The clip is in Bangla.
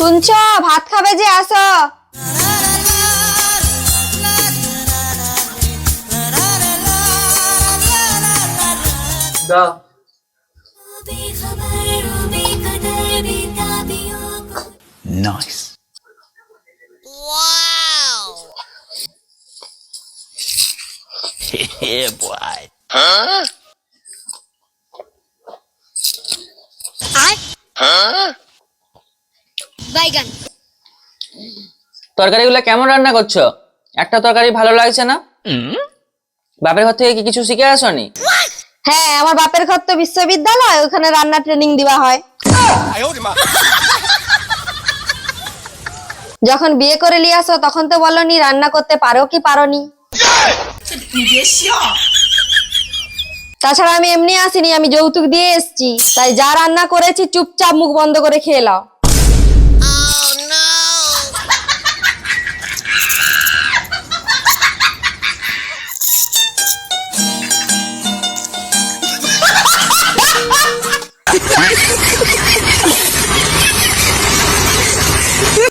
শুনছো, ভাত খাবে যে, আসো। দাও। Nice. Wow. Yeah, boy. Huh? বাইগান। তরকারিগুলো কেমন রান্না করছো? একটা তরকারি ভালো লাগছে না। বাপের ঘর থেকে কি কিছু শিখে আসনি? হ্যাঁ, আমার বাপের ঘর তো বিশ্ববিদ্যালয়, ওখানে রান্না ট্রেনিং দেওয়া হয়। যখন বিয়ে করে নিয়ে আসো তখন তো বলনি রান্না করতে পারো কি পারোনি। তাছাড়া আমি এমনি আসিনি, আমি যৌতুক দিয়ে এসেছি, তাই যা রান্না করেছি চুপচাপ মুখ বন্ধ করে খেয়ে নাও।